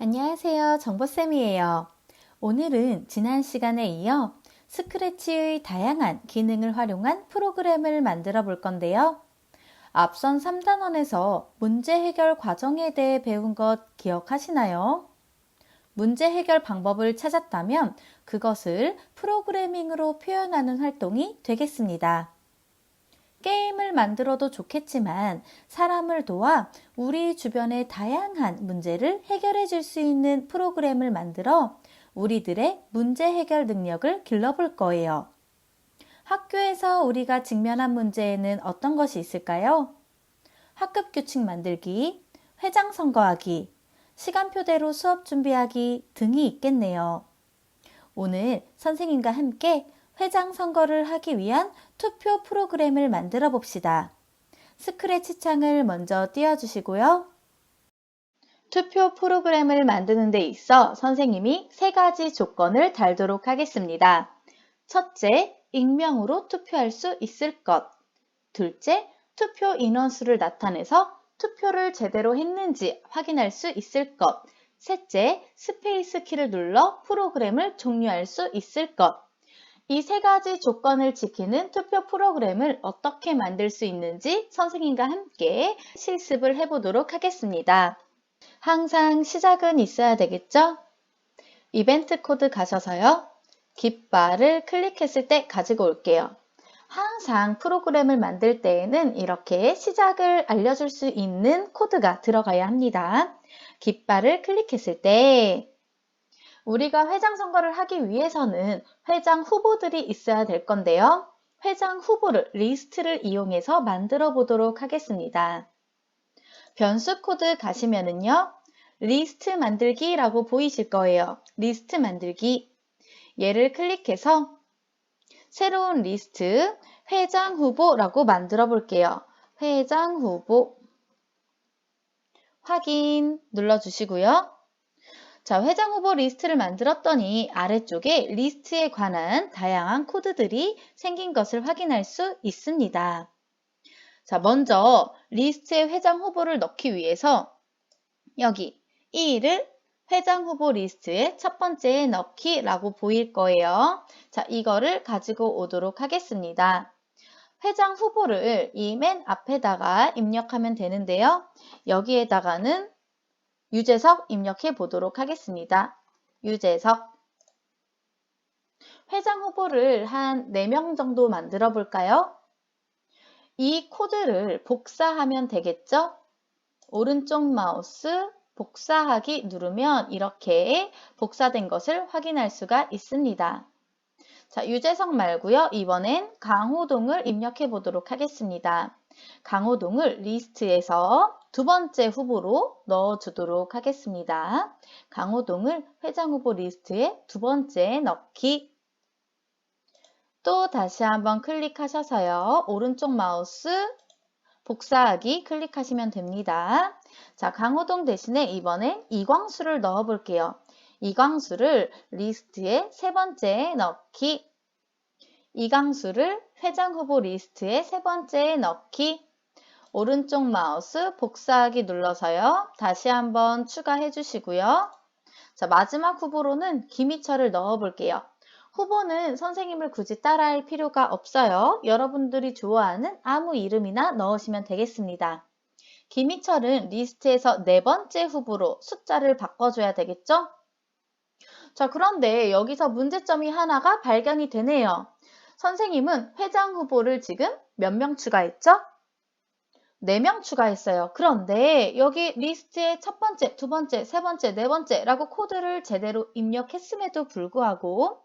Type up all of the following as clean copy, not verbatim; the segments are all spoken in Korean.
안녕하세요. 정보쌤이에요. 오늘은 지난 시간에 이어 스크래치의 다양한 기능을 활용한 프로그램을 만들어 볼 건데요. 앞선 3단원에서 문제 해결 과정에 대해 배운 것 기억하시나요? 문제 해결 방법을 찾았다면 그것을 프로그래밍으로 표현하는 활동이 되겠습니다. 게임을 만들어도 좋겠지만 사람을 도와 우리 주변의 다양한 문제를 해결해 줄 수 있는 프로그램을 만들어 우리들의 문제 해결 능력을 길러볼 거예요. 학교에서 우리가 직면한 문제에는 어떤 것이 있을까요? 학급 규칙 만들기, 회장 선거하기, 시간표대로 수업 준비하기 등이 있겠네요. 오늘 선생님과 함께 회장 선거를 하기 위한 투표 프로그램을 만들어 봅시다. 스크래치 창을 먼저 띄워주시고요. 투표 프로그램을 만드는 데 있어 선생님이 3가지 조건을 달도록 하겠습니다. 첫째, 익명으로 투표할 수 있을 것. 둘째, 투표 인원수를 나타내서 투표를 제대로 했는지 확인할 수 있을 것. 셋째, 스페이스 키를 눌러 프로그램을 종료할 수 있을 것. 이 3가지 조건을 지키는 투표 프로그램을 어떻게 만들 수 있는지 선생님과 함께 실습을 해보도록 하겠습니다. 항상 시작은 있어야 되겠죠? 이벤트 코드 가셔서요. 깃발을 클릭했을 때 가지고 올게요. 항상 프로그램을 만들 때에는 이렇게 시작을 알려줄 수 있는 코드가 들어가야 합니다. 깃발을 클릭했을 때 우리가 회장 선거를 하기 위해서는 회장 후보들이 있어야 될 건데요. 회장 후보를 리스트를 이용해서 만들어 보도록 하겠습니다. 변수 코드 가시면은요. 리스트 만들기라고 보이실 거예요. 리스트 만들기. 얘를 클릭해서 새로운 리스트 회장 후보라고 만들어 볼게요. 회장 후보 확인 눌러주시고요. 자, 회장 후보 리스트를 만들었더니 아래쪽에 리스트에 관한 다양한 코드들이 생긴 것을 확인할 수 있습니다. 자, 먼저 리스트에 회장 후보를 넣기 위해서 여기 1을 회장 후보 리스트의 첫 번째에 넣기라고 보일 거예요. 자, 이거를 가지고 오도록 하겠습니다. 회장 후보를 이 맨 앞에다가 입력하면 되는데요. 여기에다가는 유재석 입력해 보도록 하겠습니다. 유재석. 회장 후보를 한 4명 정도 만들어 볼까요? 이 코드를 복사하면 되겠죠? 오른쪽 마우스 복사하기 누르면 이렇게 복사된 것을 확인할 수가 있습니다. 자, 유재석 말고요. 이번엔 강호동을 입력해 보도록 하겠습니다. 강호동을 리스트에서 2번째 후보로 넣어주도록 하겠습니다. 강호동을 회장 후보 리스트에 2번째에 넣기. 또 다시 한번 클릭하셔서요. 오른쪽 마우스 복사하기 클릭하시면 됩니다. 자, 강호동 대신에 이번엔 이광수를 넣어 볼게요. 이광수를 리스트에 3번째에 넣기. 이광수를 회장 후보 리스트에 3번째에 넣기. 오른쪽 마우스 복사하기 눌러서요. 다시 한번 추가해 주시고요. 자, 마지막 후보로는 김희철을 넣어 볼게요. 후보는 선생님을 굳이 따라할 필요가 없어요. 여러분들이 좋아하는 아무 이름이나 넣으시면 되겠습니다. 김희철은 리스트에서 4번째 후보로 숫자를 바꿔줘야 되겠죠? 자, 그런데 여기서 문제점이 하나가 발견이 되네요. 선생님은 회장 후보를 지금 몇 명 추가했죠? 4명 추가했어요. 그런데 여기 리스트에 첫 번째, 두 번째, 세 번째, 네 번째라고 코드를 제대로 입력했음에도 불구하고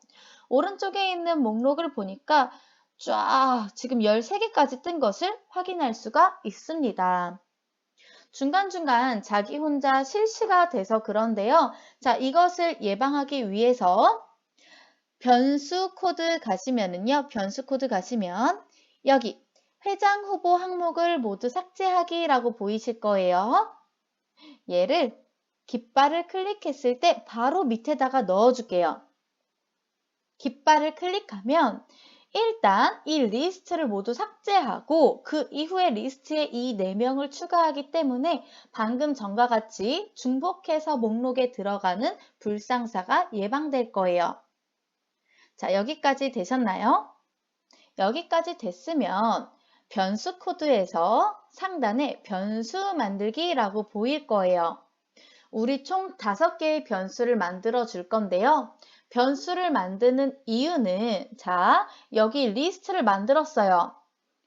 오른쪽에 있는 목록을 보니까 쫙 지금 13개까지 뜬 것을 확인할 수가 있습니다. 중간중간 자기 혼자 실시가 돼서 그런데요. 자, 이것을 예방하기 위해서 변수 코드 가시면은요. 변수 코드 가시면 여기 회장 후보 항목을 모두 삭제하기라고 보이실 거예요. 얘를 깃발을 클릭했을 때 바로 밑에다가 넣어줄게요. 깃발을 클릭하면 일단 이 리스트를 모두 삭제하고 그 이후에 리스트에 이 4명을 추가하기 때문에 방금 전과 같이 중복해서 목록에 들어가는 불상사가 예방될 거예요. 자, 여기까지 되셨나요? 여기까지 됐으면 변수 코드에서 상단에 변수 만들기라고 보일 거예요. 우리 총 5개의 변수를 만들어 줄 건데요. 변수를 만드는 이유는 자, 여기 리스트를 만들었어요.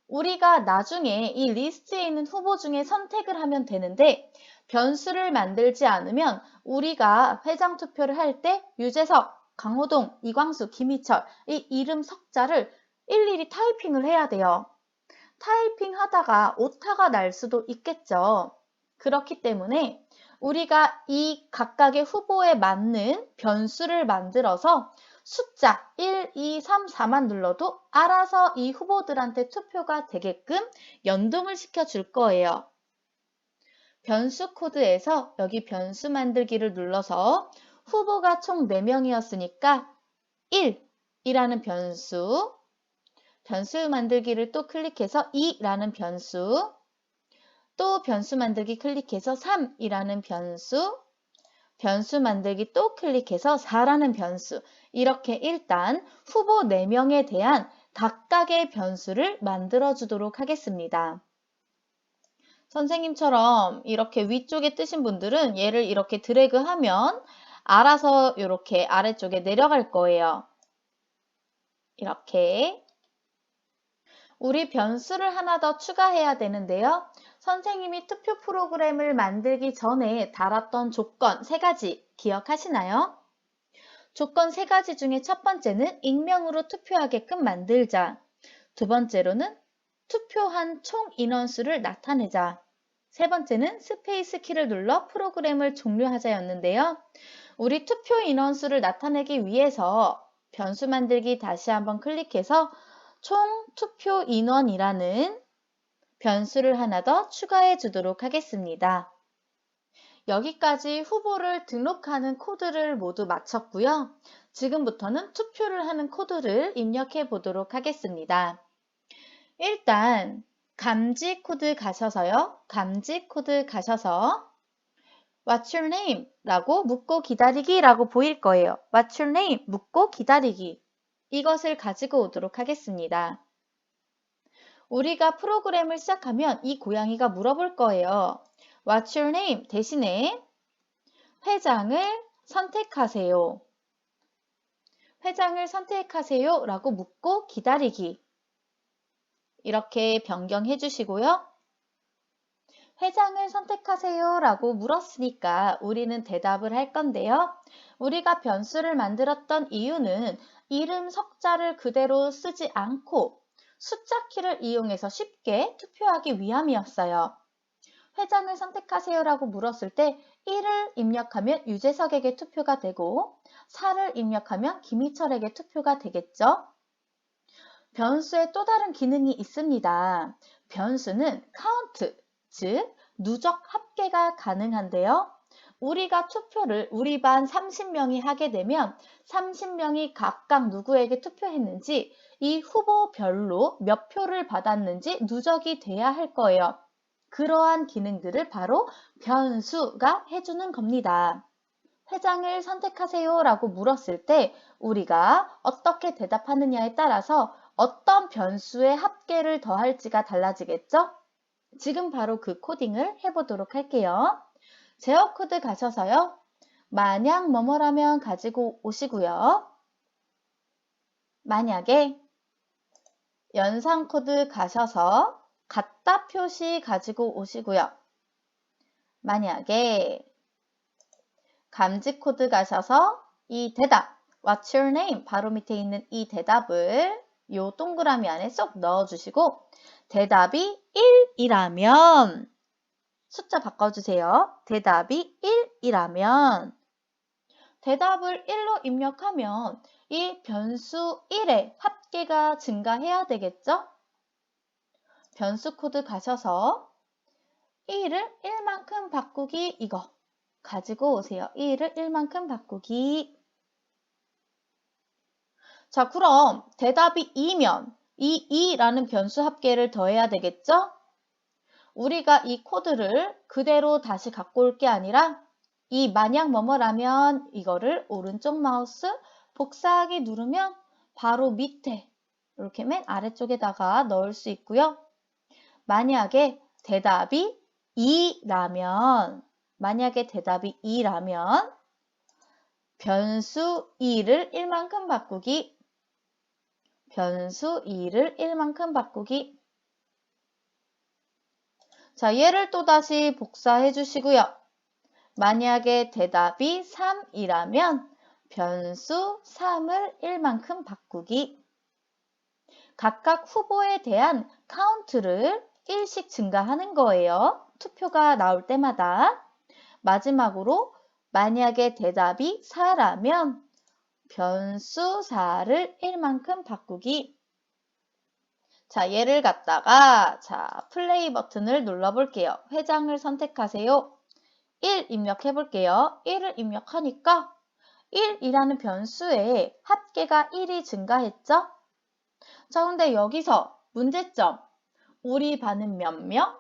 우리가 나중에 이 리스트에 있는 후보 중에 선택을 하면 되는데 변수를 만들지 않으면 우리가 회장 투표를 할 때 유재석, 강호동, 이광수, 김희철 이 이름 석자를 일일이 타이핑을 해야 돼요. 타이핑 하다가 오타가 날 수도 있겠죠. 그렇기 때문에 우리가 이 각각의 후보에 맞는 변수를 만들어서 숫자 1, 2, 3, 4만 눌러도 알아서 이 후보들한테 투표가 되게끔 연동을 시켜줄 거예요. 변수 코드에서 여기 변수 만들기를 눌러서 후보가 총 4명이었으니까 1이라는 변수, 변수 만들기를 또 클릭해서 2라는 변수, 또 변수 만들기 클릭해서 3이라는 변수, 변수 만들기 또 클릭해서 4라는 변수, 이렇게 일단 후보 4명에 대한 각각의 변수를 만들어 주도록 하겠습니다. 선생님처럼 이렇게 위쪽에 뜨신 분들은 얘를 이렇게 드래그하면 알아서 이렇게 아래쪽에 내려갈 거예요. 이렇게. 우리 변수를 하나 더 추가해야 되는데요. 선생님이 투표 프로그램을 만들기 전에 달았던 조건 3가지 기억하시나요? 조건 3가지 중에 첫 번째는 익명으로 투표하게끔 만들자. 두 번째로는 투표한 총 인원수를 나타내자. 세 번째는 스페이스 키를 눌러 프로그램을 종료하자였는데요. 우리 투표 인원수를 나타내기 위해서 변수 만들기 다시 한번 클릭해서 총 투표 인원이라는 변수를 하나 더 추가해 주도록 하겠습니다. 여기까지 후보를 등록하는 코드를 모두 마쳤고요. 지금부터는 투표를 하는 코드를 입력해 보도록 하겠습니다. 일단 감지 코드 가셔서요. 감지 코드 가셔서 What's your name? 라고 묻고 기다리기 라고 보일 거예요. What's your name? 묻고 기다리기. 이것을 가지고 오도록 하겠습니다. 우리가 프로그램을 시작하면 이 고양이가 물어볼 거예요. What's your name? 대신에 회장을 선택하세요. 회장을 선택하세요 라고 묻고 기다리기. 이렇게 변경해 주시고요. 회장을 선택하세요 라고 물었으니까 우리는 대답을 할 건데요. 우리가 변수를 만들었던 이유는 이름 석자를 그대로 쓰지 않고 숫자 키를 이용해서 쉽게 투표하기 위함이었어요. 회장을 선택하세요 라고 물었을 때 1을 입력하면 유재석에게 투표가 되고 4를 입력하면 김희철에게 투표가 되겠죠. 변수에 또 다른 기능이 있습니다. 변수는 count, 즉 누적 합계가 가능한데요. 우리가 투표를 우리 반 30명이 하게 되면 30명이 각각 누구에게 투표했는지 이 후보별로 몇 표를 받았는지 누적이 돼야 할 거예요. 그러한 기능들을 바로 변수가 해주는 겁니다. 회장을 선택하세요 라고 물었을 때 우리가 어떻게 대답하느냐에 따라서 어떤 변수의 합계를 더할지가 달라지겠죠? 지금 바로 그 코딩을 해보도록 할게요. 제어 코드 가셔서요. 만약 뭐뭐라면 가지고 오시고요. 만약에 연산 코드 가셔서 같다 표시 가지고 오시고요. 만약에 감지 코드 가셔서 이 대답 What's your name? 바로 밑에 있는 이 대답을 요 동그라미 안에 쏙 넣어주시고 대답이 1이라면 숫자 바꿔주세요. 대답이 1이라면 대답을 1로 입력하면 이 변수 1의 합계가 증가해야 되겠죠? 변수 코드 가셔서 1을 1만큼 바꾸기 이거 가지고 오세요. 1을 1만큼 바꾸기. 자, 그럼 대답이 2면 이 2라는 변수 합계를 더해야 되겠죠? 우리가 이 코드를 그대로 다시 갖고 올 게 아니라 이 만약 뭐뭐라면 이거를 오른쪽 마우스 복사하기 누르면 바로 밑에 이렇게 맨 아래쪽에다가 넣을 수 있고요. 만약에 대답이 2라면 변수 2를 1만큼 바꾸기 변수 2를 1만큼 바꾸기. 자, 얘를 또다시 복사해 주시고요. 만약에 대답이 3이라면 변수 3을 1만큼 바꾸기. 각각 후보에 대한 카운트를 1씩 증가하는 거예요. 투표가 나올 때마다. 마지막으로 만약에 대답이 4라면 변수 4를 1만큼 바꾸기. 자, 얘를 갖다가 플레이 버튼을 눌러볼게요. 회장을 선택하세요. 1 입력해 볼게요. 1을 입력하니까 1이라는 변수에 합계가 1이 증가했죠? 자, 근데 여기서 문제점. 우리 반은 몇 명?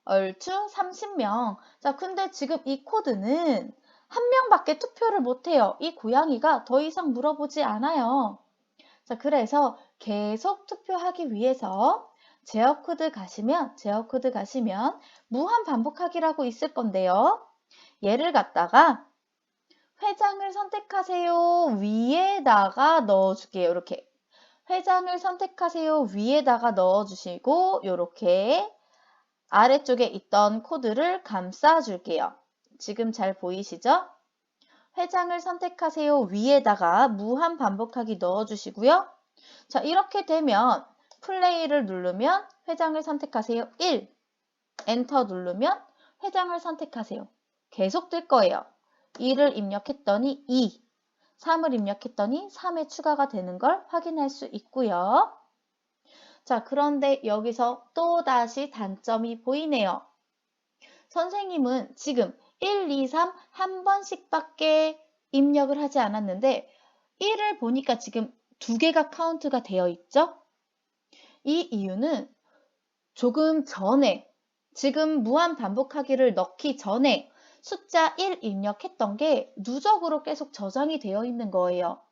얼추 30명. 자, 근데 지금 이 코드는 한 명밖에 투표를 못해요. 이 고양이가 더 이상 물어보지 않아요. 자, 그래서 계속 투표하기 위해서 제어 코드 가시면 무한 반복하기라고 있을 건데요. 얘를 갖다가 회장을 선택하세요. 위에다가 넣어줄게요. 이렇게. 회장을 선택하세요. 위에다가 넣어주시고 이렇게 아래쪽에 있던 코드를 감싸줄게요. 지금 잘 보이시죠? 회장을 선택하세요. 위에다가 무한 반복하기 넣어주시고요. 자, 이렇게 되면 플레이를 누르면 회장을 선택하세요. 1. 엔터 누르면 회장을 선택하세요. 계속 뜰 거예요. 2를 입력했더니 2. 3을 입력했더니 3에 추가가 되는 걸 확인할 수 있고요. 자, 그런데 여기서 또다시 단점이 보이네요. 선생님은 지금 1, 2, 3 한 번씩밖에 입력을 하지 않았는데 1을 보니까 지금 2개가 카운트가 되어 있죠? 이 이유는 조금 전에 지금 무한 반복하기를 넣기 전에 숫자 1 입력했던 게 누적으로 계속 저장이 되어 있는 거예요.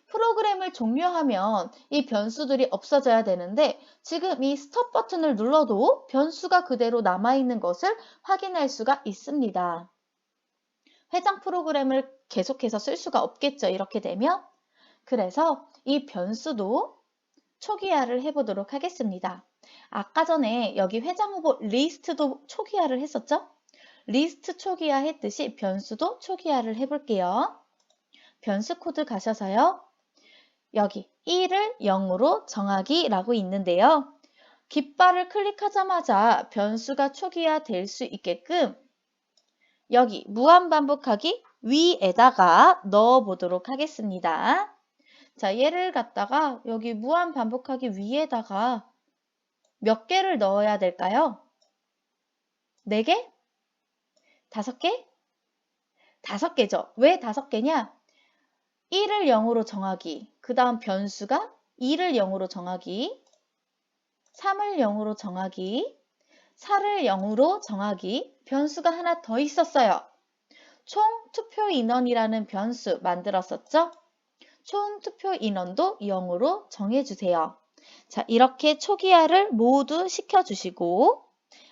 프로그램을 종료하면 이 변수들이 없어져야 되는데 지금 이 스톱 버튼을 눌러도 변수가 그대로 남아있는 것을 확인할 수가 있습니다. 회장 프로그램을 계속해서 쓸 수가 없겠죠. 이렇게 되면. 그래서 이 변수도 초기화를 해보도록 하겠습니다. 아까 전에 여기 회장 후보 리스트도 초기화를 했었죠? 리스트 초기화 했듯이 변수도 초기화를 해볼게요. 변수 코드 가셔서요. 여기 1을 0으로 정하기라고 있는데요. 깃발을 클릭하자마자 변수가 초기화 될 수 있게끔 여기 무한반복하기 위에다가 넣어 보도록 하겠습니다. 자, 얘를 갖다가 여기 무한반복하기 위에다가 몇 개를 넣어야 될까요? 4개? 5개? 5개죠. 왜 5개냐? 1을 0으로 정하기, 그 다음 변수가 2를 0으로 정하기, 3을 0으로 정하기, 4를 0으로 정하기, 변수가 하나 더 있었어요. 총 투표 인원이라는 변수 만들었었죠? 총 투표 인원도 0으로 정해주세요. 자, 이렇게 초기화를 모두 시켜주시고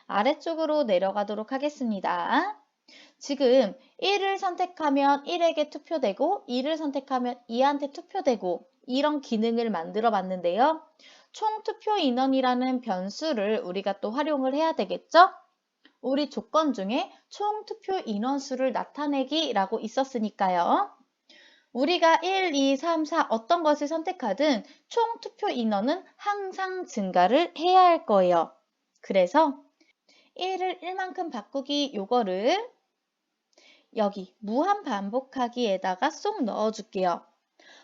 아래쪽으로 내려가도록 하겠습니다. 지금 1을 선택하면 1에게 투표되고 2를 선택하면 2한테 투표되고 이런 기능을 만들어 봤는데요. 총 투표 인원이라는 변수를 우리가 또 활용을 해야 되겠죠? 우리 조건 중에 총 투표 인원수를 나타내기라고 있었으니까요. 우리가 1, 2, 3, 4 어떤 것을 선택하든 총 투표 인원은 항상 증가를 해야 할 거예요. 그래서 1을 1만큼 바꾸기 요거를 여기 무한 반복하기에다가 쏙 넣어줄게요.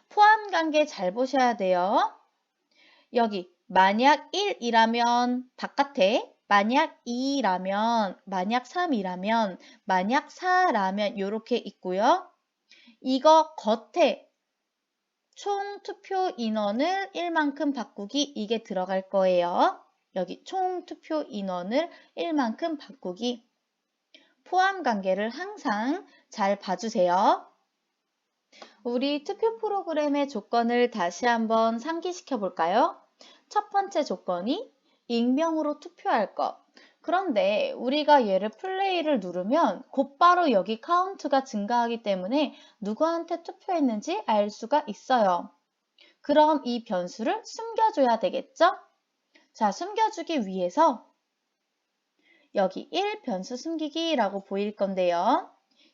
포함 관계 잘 보셔야 돼요. 여기 만약 1이라면 바깥에, 만약 2라면, 만약 3이라면, 만약 4라면 이렇게 있고요. 이거 겉에 총 투표 인원을 1만큼 바꾸기 이게 들어갈 거예요. 여기 총 투표 인원을 1만큼 바꾸기. 포함 관계를 항상 잘 봐주세요. 우리 투표 프로그램의 조건을 다시 한번 상기시켜 볼까요? 첫 번째 조건이 익명으로 투표할 것. 그런데 우리가 얘를 플레이를 누르면 곧바로 여기 카운트가 증가하기 때문에 누구한테 투표했는지 알 수가 있어요. 그럼 이 변수를 숨겨줘야 되겠죠? 자, 숨겨주기 위해서 여기 1 변수 숨기기라고 보일 건데요.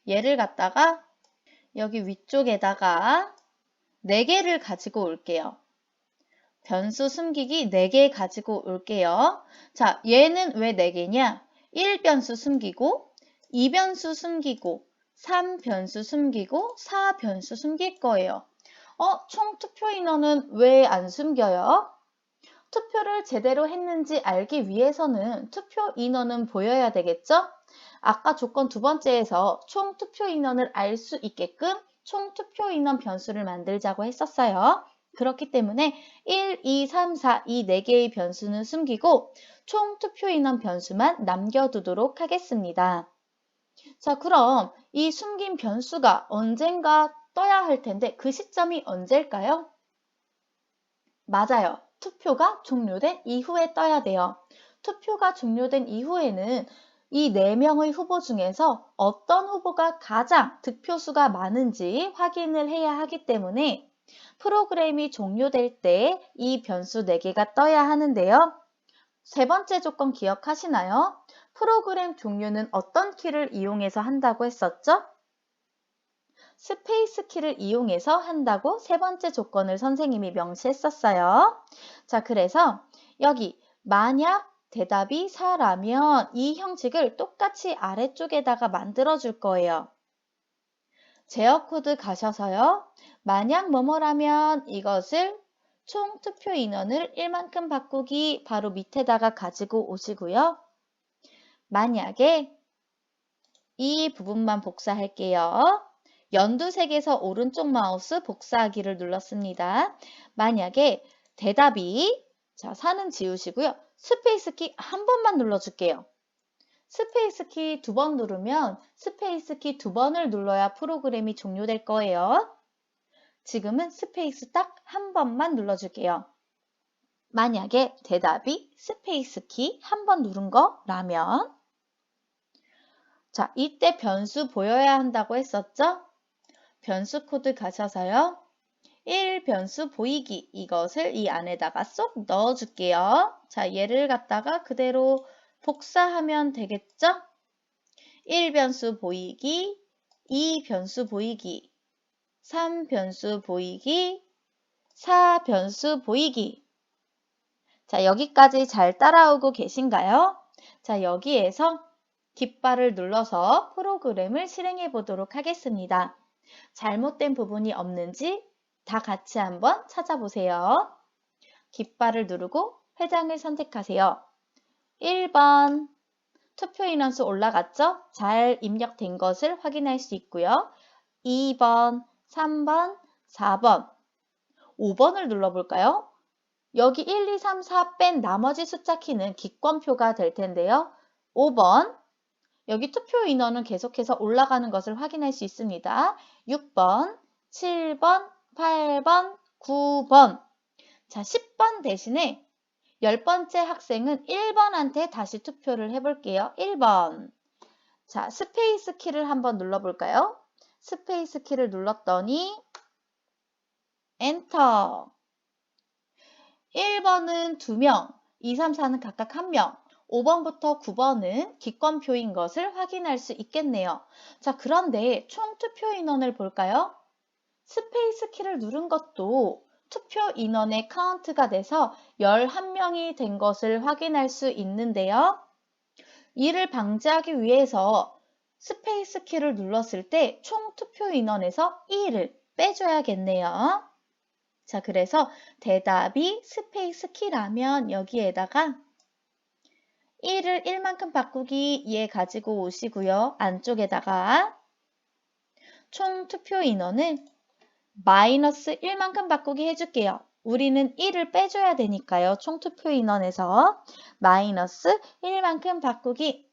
얘를 갖다가 여기 위쪽에다가 4개를 가지고 올게요. 변수 숨기기 4개 가지고 올게요. 자, 얘는 왜 4개냐? 1변수 숨기고, 2변수 숨기고, 3변수 숨기고, 4변수 숨길 거예요. 총 투표 인원은 왜 안 숨겨요? 투표를 제대로 했는지 알기 위해서는 투표 인원은 보여야 되겠죠? 아까 조건 두 번째에서 총 투표 인원을 알 수 있게끔 총 투표 인원 변수를 만들자고 했었어요. 그렇기 때문에 1, 2, 3, 4 이 4개의 변수는 숨기고 총 투표 인원 변수만 남겨두도록 하겠습니다. 자, 그럼 이 숨긴 변수가 언젠가 떠야 할 텐데 그 시점이 언제일까요? 맞아요. 투표가 종료된 이후에 떠야 돼요. 투표가 종료된 이후에는 이 4명의 후보 중에서 어떤 후보가 가장 득표수가 많은지 확인을 해야 하기 때문에 프로그램이 종료될 때 이 변수 4개가 떠야 하는데요. 세 번째 조건 기억하시나요? 프로그램 종료는 어떤 키를 이용해서 한다고 했었죠? 스페이스 키를 이용해서 한다고 세 번째 조건을 선생님이 명시했었어요. 자, 그래서 여기 만약 대답이 4라면 이 형식을 똑같이 아래쪽에다가 만들어 줄 거예요. 제어 코드 가셔서요. 만약 뭐뭐라면 이것을 총 투표 인원을 1만큼 바꾸기 바로 밑에다가 가지고 오시고요. 만약에 이 부분만 복사할게요. 연두색에서 오른쪽 마우스 복사하기를 눌렀습니다. 만약에 대답이 자, 4는 지우시고요. 스페이스 키 한 번만 눌러줄게요. 스페이스 키 2번 누르면 스페이스 키 2번을 눌러야 프로그램이 종료될 거예요. 지금은 스페이스 딱 한 번만 눌러줄게요. 만약에 대답이 스페이스 키 한 번 누른 거라면 자, 이때 변수 보여야 한다고 했었죠? 변수 코드 가셔서요. 1 변수 보이기 이것을 이 안에다가 쏙 넣어줄게요. 자, 얘를 갖다가 그대로 복사하면 되겠죠? 1 변수 보이기, 2 변수 보이기, 3 변수 보이기, 4 변수 보이기. 자, 여기까지 잘 따라오고 계신가요? 자, 여기에서 깃발을 눌러서 프로그램을 실행해 보도록 하겠습니다. 잘못된 부분이 없는지 다 같이 한번 찾아보세요. 깃발을 누르고 회장을 선택하세요. 1번 투표 인원수 올라갔죠? 잘 입력된 것을 확인할 수 있고요. 2번, 3번, 4번, 5번을 눌러볼까요? 여기 1, 2, 3, 4 뺀 나머지 숫자 키는 기권표가 될 텐데요. 5번 여기 투표 인원은 계속해서 올라가는 것을 확인할 수 있습니다. 6번, 7번, 8번, 9번. 자, 10번 대신에 10번째 학생은 1번한테 다시 투표를 해볼게요. 1번. 자, 스페이스 키를 한번 눌러볼까요? 스페이스 키를 눌렀더니 엔터. 1번은 2명, 2, 3, 4는 각각 1명. 5번부터 9번은 기권표인 것을 확인할 수 있겠네요. 자, 그런데 총 투표 인원을 볼까요? 스페이스 키를 누른 것도 투표 인원의 카운트가 돼서 11명이 된 것을 확인할 수 있는데요. 이를 방지하기 위해서 스페이스 키를 눌렀을 때 총 투표 인원에서 1을 빼줘야겠네요. 자, 그래서 대답이 스페이스 키라면 여기에다가 1을 1만큼 바꾸기 얘 가지고 오시고요. 안쪽에다가 총 투표 인원을 마이너스 1만큼 바꾸기 해줄게요. 우리는 1을 빼줘야 되니까요. 총투표 인원에서 마이너스 1만큼 바꾸기.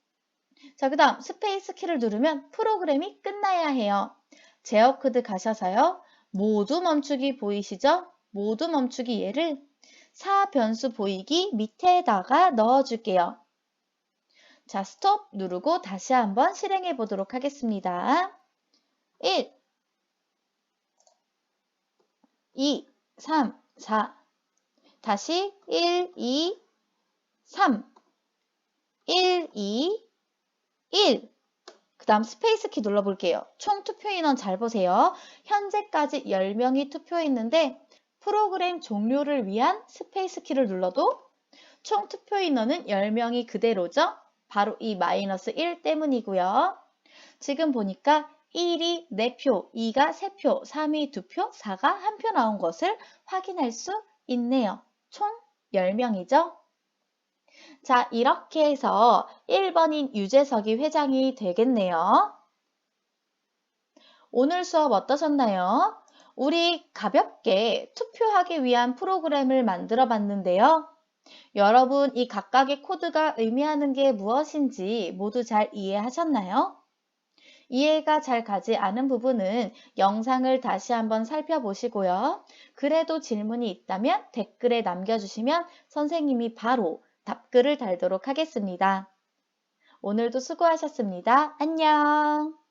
자, 그 다음 스페이스 키를 누르면 프로그램이 끝나야 해요. 제어 코드 가셔서요. 모두 멈추기 보이시죠? 모두 멈추기 얘를 4변수 보이기 밑에다가 넣어줄게요. 자, 스톱 누르고 다시 한번 실행해 보도록 하겠습니다. 1, 2, 3, 4. 다시 1, 2, 3, 1, 2, 1. 그 다음 스페이스 키 눌러볼게요. 총 투표 인원 잘 보세요. 현재까지 10명이 투표했는데 프로그램 종료를 위한 스페이스 키를 눌러도 총 투표 인원은 10명이 그대로죠? 바로 이 마이너스 1 때문이고요. 지금 보니까 1이 4표, 2가 3표, 3이 2표, 4가 1표 나온 것을 확인할 수 있네요. 총 10명이죠? 자, 이렇게 해서 1번인 유재석이 회장이 되겠네요. 오늘 수업 어떠셨나요? 우리 가볍게 투표하기 위한 프로그램을 만들어 봤는데요. 여러분, 이 각각의 코드가 의미하는 게 무엇인지 모두 잘 이해하셨나요? 이해가 잘 가지 않은 부분은 영상을 다시 한번 살펴보시고요. 그래도 질문이 있다면 댓글에 남겨주시면 선생님이 바로 답글을 달도록 하겠습니다. 오늘도 수고하셨습니다. 안녕!